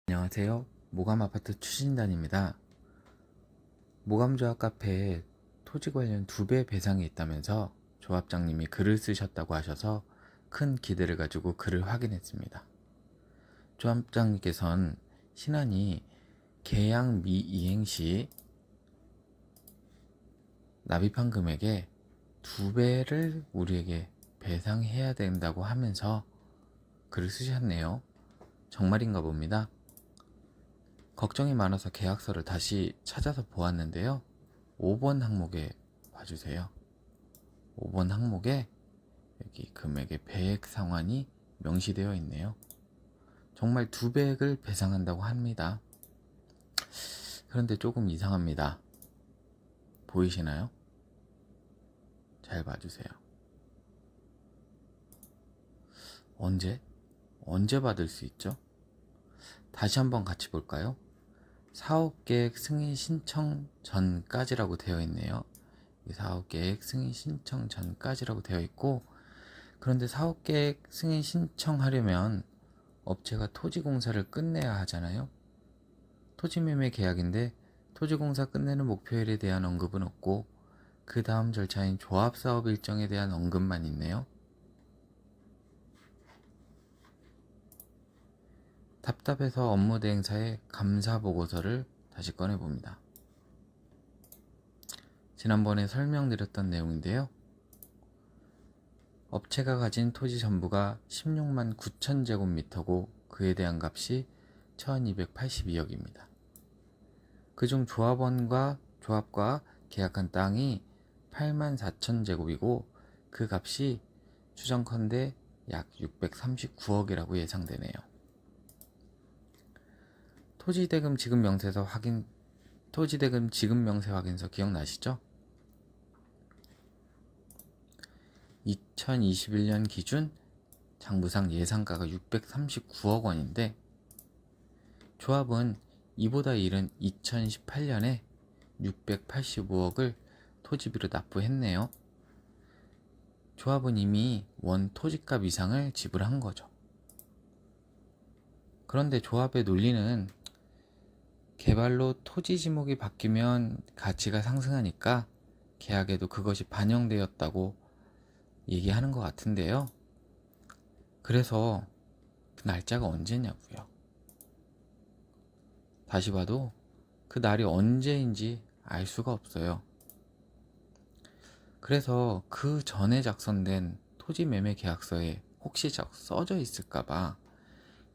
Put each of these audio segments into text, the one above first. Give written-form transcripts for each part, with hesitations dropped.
안녕하세요. 모감아파트 추진단입니다. 모감조합 카페에 토지 관련 2배 배상이 있다면서 조합장님이 글을 쓰셨다고 하셔서 큰 기대를 가지고 글을 확인했습니다. 조합장님께서는 신안이 계약 미이행 시 납입한 금액의 2배를 우리에게 배상해야 된다고 하면서 글을 쓰셨네요. 정말인가 봅니다. 걱정이 많아서 계약서를 다시 찾아서 보았는데요. 5번 항목에 봐주세요. 5번 항목에 여기 금액의 배액 상환이 명시되어 있네요. 정말 2배액을 배상한다고 합니다. 그런데 조금 이상합니다. 보이시나요? 잘 봐주세요. 언제 받을 수 있죠? 다시 한번 같이 볼까요? 사업계획 승인 신청 전까지라고 되어 있네요. 사업계획 승인 신청 전까지라고 되어 있고, 그런데 사업계획 승인 신청하려면 업체가 토지공사를 끝내야 하잖아요. 토지매매 계약인데 토지공사 끝내는 목표일에 대한 언급은 없고, 그 다음 절차인 조합사업 일정에 대한 언급만 있네요. 답답해서 업무대행사의 감사보고서를 다시 꺼내봅니다. 지난번에 설명드렸던 내용인데요. 업체가 가진 토지 전부가 16만 9천 제곱미터고 그에 대한 값이 1282억입니다. 그중 조합과 계약한 땅이 8만 4천 제곱이고 그 값이 추정컨대 약 639억이라고 예상되네요. 토지대금 지급 명세 확인서 기억나시죠? 2021년 기준 장부상 예상가가 639억 원인데 조합은 이보다 이른 2018년에 685억을 토지비로 납부했네요. 조합은 이미 원 토지값 이상을 지불한 거죠. 그런데 조합의 논리는 개발로 토지 지목이 바뀌면 가치가 상승하니까 계약에도 그것이 반영되었다고 얘기하는 것 같은데요. 그래서 그 날짜가 언제냐고요. 다시 봐도 그 날이 언제인지 알 수가 없어요. 그래서 그 전에 작성된 토지 매매 계약서에 혹시 써져 있을까봐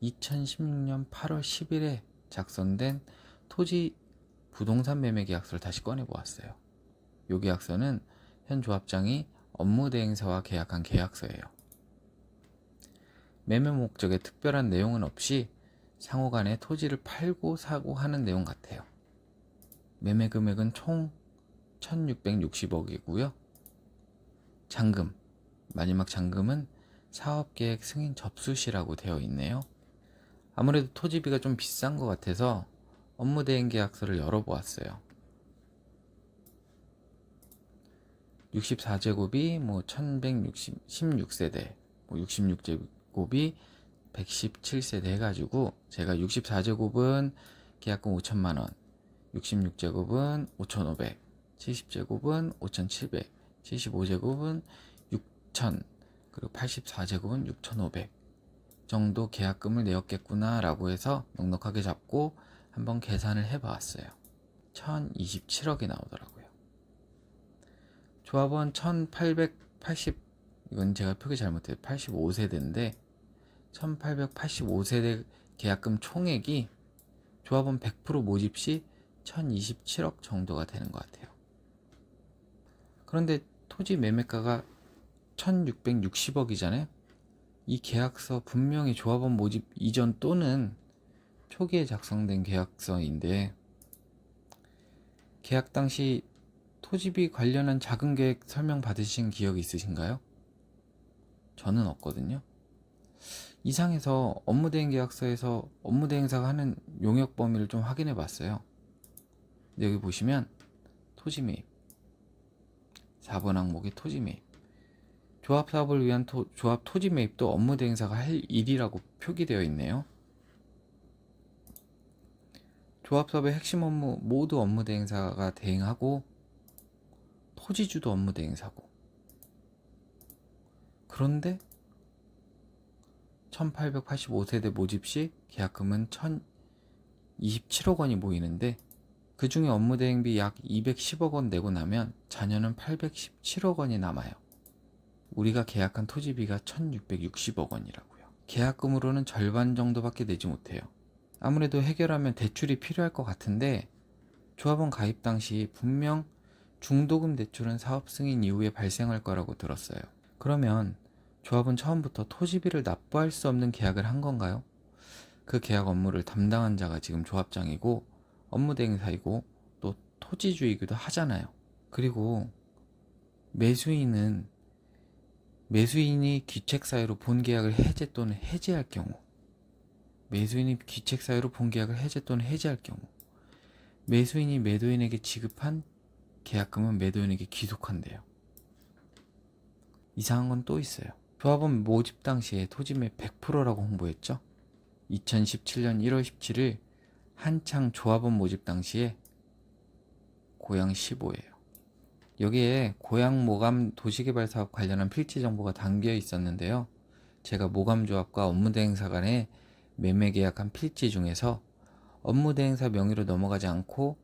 2016년 8월 10일에 작성된 토지 부동산 매매 계약서를 다시 꺼내 보았어요. 이 계약서는 현 조합장이 업무대행사와 계약한 계약서예요. 매매 목적에 특별한 내용은 없이 상호간에 토지를 팔고 사고 하는 내용 같아요. 매매 금액은 총 1660억이고요. 마지막 잔금은 사업계획 승인 접수시라고 되어 있네요. 아무래도 토지비가 좀 비싼 것 같아서 업무대행 계약서를 열어보았어요. 64제곱이 1116세대, 66제곱이 117세대 해가지고 제가 64제곱은 계약금 5천만원, 66제곱은 5,500, 70제곱은 5,700, 75제곱은 6,000, 그리고 84제곱은 6,500 정도 계약금을 내었겠구나 라고 해서 넉넉하게 잡고 한번 계산을 해봤어요. 1027억이 나오더라고요. 조합원 1880, 이건 제가 표기 잘못해요. 85세대인데 1885세대 계약금 총액이 조합원 100% 모집 시 1027억 정도가 되는 것 같아요. 그런데 토지 매매가가 1660억이잖아요. 이 계약서 분명히 조합원 모집 이전 또는 초기에 작성된 계약서인데 계약 당시 토지비 관련한 자금 계획 설명 받으신 기억이 있으신가요? 저는 없거든요. 이상해서 업무대행 계약서에서 업무대행사가 하는 용역 범위를 좀 확인해 봤어요. 여기 보시면 토지 매입 4번 항목의 토지 매입, 조합 사업을 위한 조합 토지 매입도 업무대행사가 할 일이라고 표기되어 있네요. 조합사업의 핵심 업무 모두 업무 대행사가 대행하고 토지주도 업무 대행사고, 그런데 1885세대 모집 시 계약금은 1027억 원이 모이는데 그 중에 업무 대행비 약 210억 원 내고 나면 잔여는 817억 원이 남아요. 우리가 계약한 토지비가 1660억 원이라고요. 계약금으로는 절반 정도밖에 내지 못해요. 아무래도 해결하면 대출이 필요할 것 같은데 조합원 가입 당시 분명 중도금 대출은 사업 승인 이후에 발생할 거라고 들었어요. 그러면 조합은 처음부터 토지비를 납부할 수 없는 계약을 한 건가요? 그 계약 업무를 담당한 자가 지금 조합장이고 업무 대행사이고 또 토지주이기도 하잖아요. 그리고 매수인이 귀책 사유로 본 계약을 해제 또는 해지할 경우, 매수인이 매도인에게 지급한 계약금은 매도인에게 귀속한대요. 이상한 건 또 있어요. 조합원 모집 당시에 토지매 100%라고 홍보했죠. 2017년 1월 17일 한창 조합원 모집 당시에 고양 15예요. 여기에 고양 모감 도시개발 사업 관련한 필지 정보가 담겨 있었는데요. 제가 모감조합과 업무대행사 간의 매매 계약한 필지 중에서 업무대행사 명의로 넘어가지 않고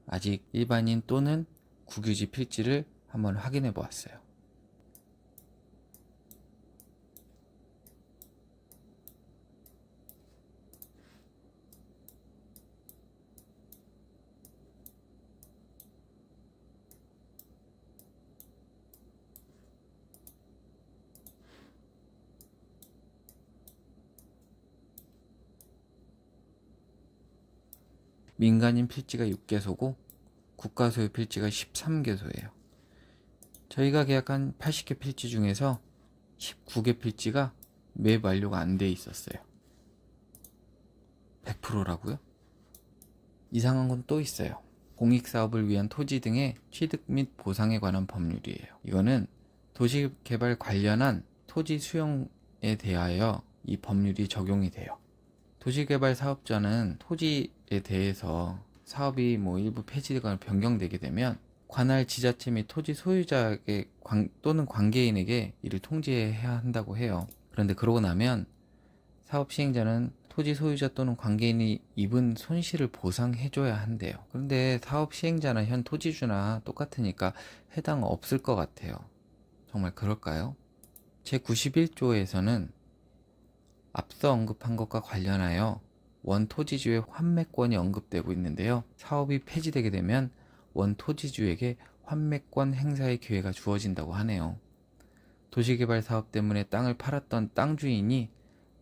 아직 일반인 또는 국유지 필지를 한번 확인해 보았어요. 민간인 필지가 6개소고 국가소유 필지가 13개소예요. 저희가 계약한 80개 필지 중에서 19개 필지가 매입 완료가 안 돼 있었어요. 100%라고요? 이상한 건 또 있어요. 공익사업을 위한 토지 등의 취득 및 보상에 관한 법률이에요. 이거는 도시개발 관련한 토지 수용에 대하여 이 법률이 적용이 돼요. 도시개발 사업자는 토지에 대해서 사업이 일부 폐지되거나 변경되게 되면 관할 지자체 및 토지 소유자에게 또는 관계인에게 이를 통지해야 한다고 해요. 그런데 그러고 나면 사업 시행자는 토지 소유자 또는 관계인이 입은 손실을 보상해줘야 한대요. 그런데 사업 시행자나 현 토지주나 똑같으니까 해당 없을 것 같아요. 정말 그럴까요? 제91조에서는 앞서 언급한 것과 관련하여 원토지주의 환매권이 언급되고 있는데요. 사업이 폐지되게 되면 원토지주에게 환매권 행사의 기회가 주어진다고 하네요. 도시개발 사업 때문에 땅을 팔았던 땅 주인이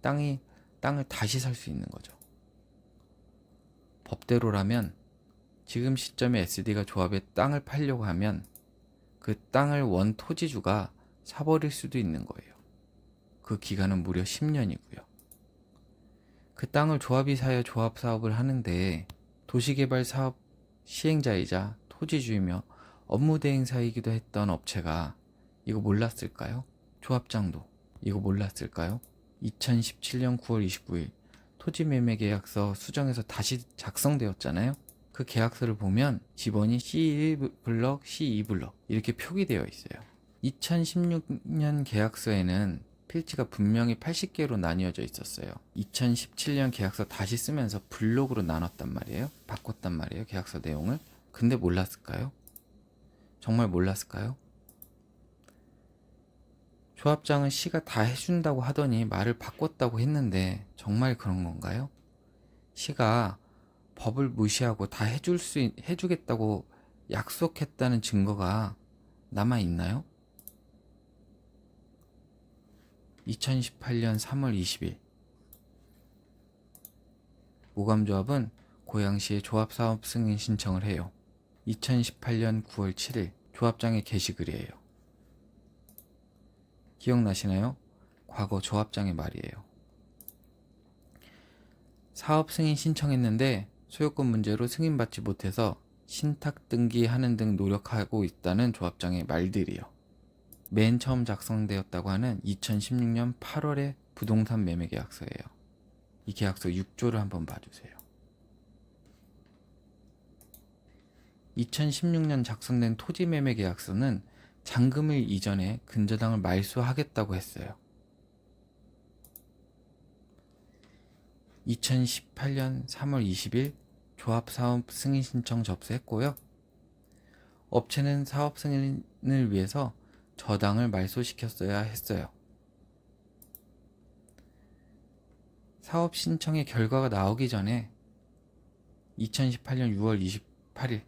땅을 다시 살 수 있는 거죠. 법대로라면 지금 시점에 SD가 조합에 땅을 팔려고 하면 그 땅을 원토지주가 사버릴 수도 있는 거예요. 그 기간은 무려 10년이고요. 그 땅을 조합이 사여 조합 사업을 하는데 도시개발 사업 시행자이자 토지주이며 업무 대행사이기도 했던 업체가 이거 몰랐을까요? 조합장도 이거 몰랐을까요? 2017년 9월 29일 토지매매계약서 수정해서 다시 작성되었잖아요. 그 계약서를 보면 지번이 C1블럭, C2블럭 이렇게 표기되어 있어요. 2016년 계약서에는 필지가 분명히 80개로 나뉘어져 있었어요. 2017년 계약서 다시 쓰면서 블록으로 나눴단 말이에요. 바꿨단 말이에요. 계약서 내용을. 근데 몰랐을까요? 정말 몰랐을까요? 조합장은 시가 다 해준다고 하더니 말을 바꿨다고 했는데 정말 그런 건가요? 시가 법을 무시하고 다 해주겠다고 약속했다는 증거가 남아 있나요? 2018년 3월 20일 모감조합은 고양시에 조합사업 승인 신청을 해요. 2018년 9월 7일 조합장의 게시글이에요. 기억나시나요? 과거 조합장의 말이에요. 사업 승인 신청했는데 소유권 문제로 승인받지 못해서 신탁 등기하는 등 노력하고 있다는 조합장의 말들이요. 맨 처음 작성되었다고 하는 2016년 8월의 부동산 매매 계약서예요. 이 계약서 6조를 한번 봐주세요. 2016년 작성된 토지매매 계약서는 잔금일 이전에 근저당을 말소하겠다고 했어요. 2018년 3월 20일 조합사업 승인 신청 접수했고요. 업체는 사업 승인을 위해서 저당을 말소시켰어야 했어요. 사업 신청의 결과가 나오기 전에 2018년 6월 28일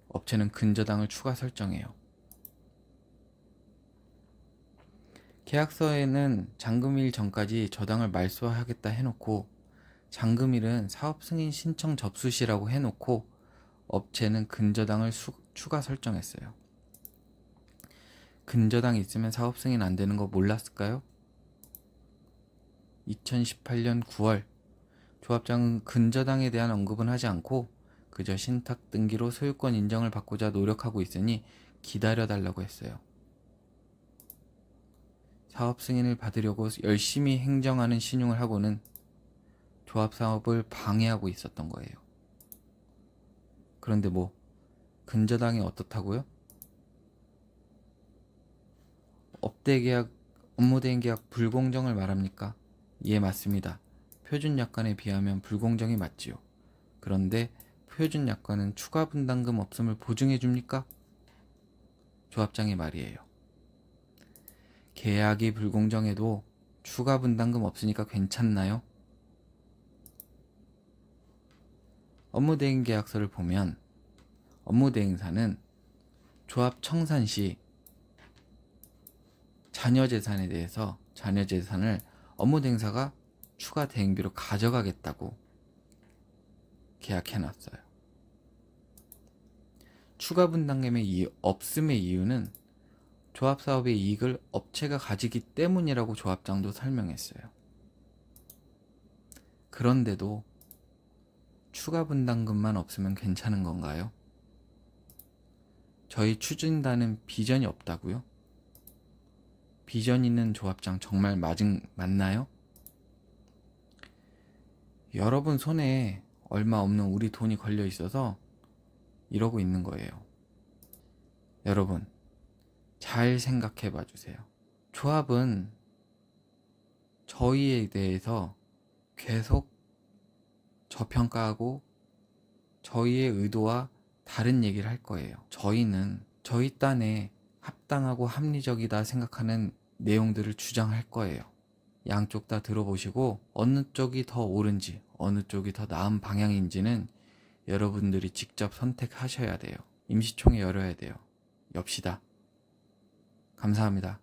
업체는 근저당을 추가 설정해요. 계약서에는 잔금일 전까지 저당을 말소하겠다 해놓고 잔금일은 사업 승인 신청 접수 시라고 해놓고 업체는 근저당을 추가 설정했어요. 근저당이 있으면 사업 승인 안 되는 거 몰랐을까요? 2018년 9월 조합장은 근저당에 대한 언급은 하지 않고 그저 신탁 등기로 소유권 인정을 받고자 노력하고 있으니 기다려달라고 했어요. 사업 승인을 받으려고 열심히 행정하는 신용을 하고는 조합 사업을 방해하고 있었던 거예요. 그런데 근저당이 어떻다고요? 업대계약, 업무대행 계약 불공정을 말합니까? 예, 맞습니다. 표준약관에 비하면 불공정이 맞지요. 그런데 표준약관은 추가 분담금 없음을 보증해 줍니까? 조합장의 말이에요. 계약이 불공정해도 추가 분담금 없으니까 괜찮나요? 업무대행 계약서를 보면 업무대행사는 조합 청산 시 자녀재산에 대해서 자녀재산을 업무대행사가 추가 대행비로 가져가겠다고 계약해놨어요. 추가 분담금의 없음의 이유는 조합사업의 이익을 업체가 가지기 때문이라고 조합장도 설명했어요. 그런데도 추가 분담금만 없으면 괜찮은 건가요? 저희 추진단은 비전이 없다고요? 비전 있는 조합장 정말 맞나요? 여러분 손에 얼마 없는 우리 돈이 걸려 있어서 이러고 있는 거예요. 여러분, 잘 생각해 봐 주세요. 조합은 저희에 대해서 계속 저평가하고 저희의 의도와 다른 얘기를 할 거예요. 저희는 저희 딴에 합당하고 합리적이다 생각하는 내용들을 주장할 거예요. 양쪽 다 들어보시고 어느 쪽이 더 옳은지 어느 쪽이 더 나은 방향인지는 여러분들이 직접 선택하셔야 돼요. 임시총회 열어야 돼요. 엽시다. 감사합니다.